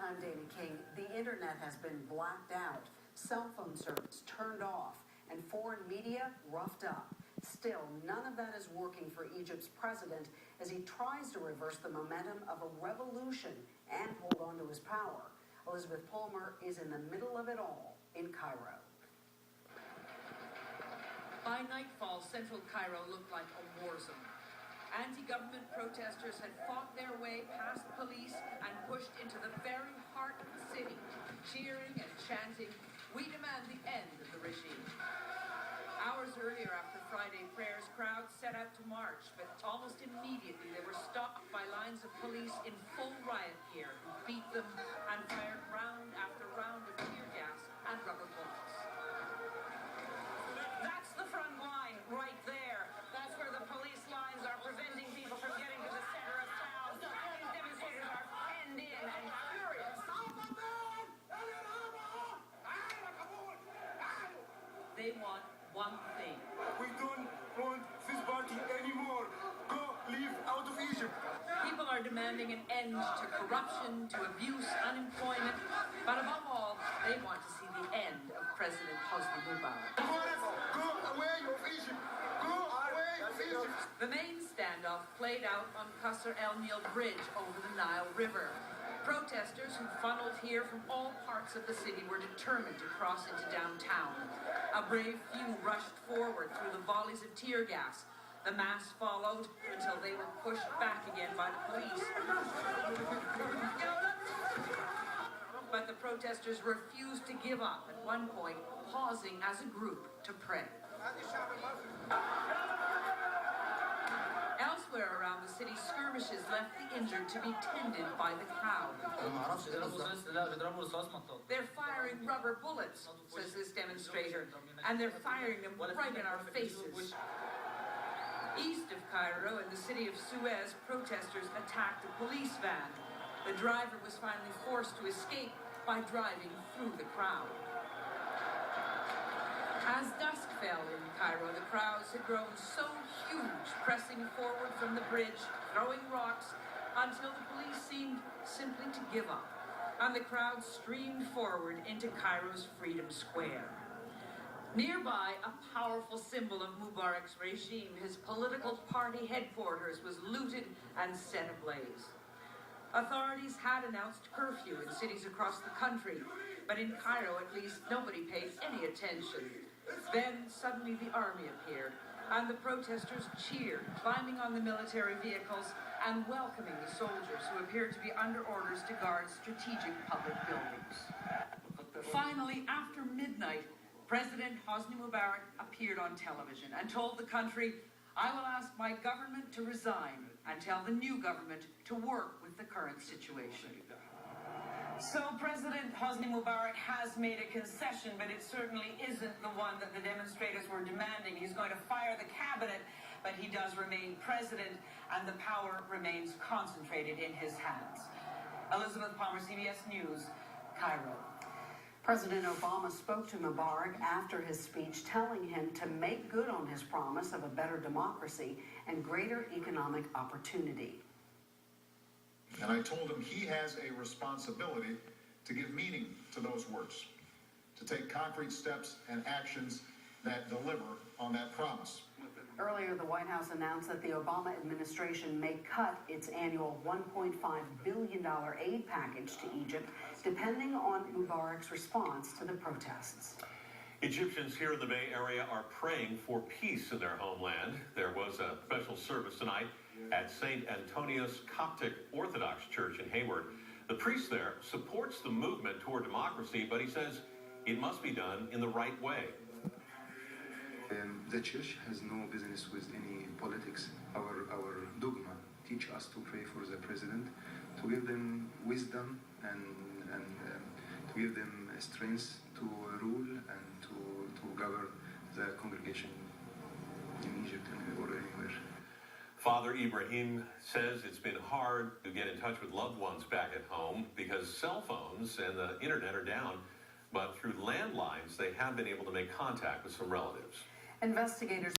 I'm Dana King. The internet has been blacked out, cell phone service turned off, and foreign media roughed up. Still, none of that is working for Egypt's president as he tries to reverse the momentum of a revolution and hold on to his power. Elizabeth Palmer is in the middle of it all in Cairo. By nightfall, central Cairo looked like a war zone. Anti-government protesters had fought their way past police and pushed into the very heart of the city, cheering and chanting, "We demand the end of the regime." Hours earlier, after Friday prayers, crowds set out to march, but almost immediately they were stopped by lines of police in full riot gear who beat them and fired round after round of tear gas and rubber bullets. That's the front line right there. That's where the police lines are preventing people from getting to the center of town. These demonstrators are penned in and furious. They want one thing. We don't want this party anymore. Go, leave out of Egypt. People are demanding an end to corruption, to abuse, unemployment, but above all, they want to see the end of President Hosni Mubarak. Go away of Egypt. Go away of Egypt. The main standoff played out on Qasr El Nil Bridge over the Nile River. Protesters who funneled here from all parts of the city were determined to cross into downtown. A brave few rushed forward through the volleys of tear gas. The mass followed until they were pushed back again by the police. But the protesters refused to give up, at one point pausing as a group to pray. Elsewhere around the city, skirmishes left the injured to be tended by the crowd. They're firing rubber bullets, says this demonstrator, and they're firing them right in our faces. East of Cairo, in the city of Suez, protesters attacked a police van. The driver was finally forced to escape by driving through the crowd. As dusk fell in Cairo, the crowds had grown so huge, pressing forward from the bridge, throwing rocks, until the police seemed simply to give up, and the crowd streamed forward into Cairo's Freedom Square. Nearby, a powerful symbol of Mubarak's regime, his political party headquarters, was looted and set ablaze. Authorities had announced curfew in cities across the country, but in Cairo, at least, nobody paid any attention. Then, suddenly, the army appeared, and the protesters cheered, climbing on the military vehicles and welcoming the soldiers who appeared to be under orders to guard strategic public buildings. Finally, after midnight, President Hosni Mubarak appeared on television and told the country, "I will ask my government to resign and tell the new government to work with the current situation." So President Hosni Mubarak has made a concession, but it certainly isn't the one that the demonstrators were demanding. He's going to fire the cabinet, but he does remain president, and the power remains concentrated in his hands. Elizabeth Palmer, CBS News, Cairo. President Obama spoke to Mubarak after his speech, telling him to make good on his promise of a better democracy and greater economic opportunity. And I told him he has a responsibility to give meaning to those words, to take concrete steps and actions that deliver on that promise. Earlier, the White House announced that the Obama administration may cut its annual $1.5 billion aid package to Egypt, depending on Mubarak's response to the protests. Egyptians here in the Bay Area are praying for peace in their homeland. There was a special service tonight at St. Antonius Coptic Orthodox Church in Hayward. The priest there supports the movement toward democracy, but he says it must be done in the right way. The church has no business with any politics. Our dogma teach us to pray for the president, to give them wisdom and to give them strength to rule and to govern the congregation in Egypt or anywhere. Father Ibrahim says it's been hard to get in touch with loved ones back at home because cell phones and the internet are down, but through landlines they have been able to make contact with some relatives. Investigators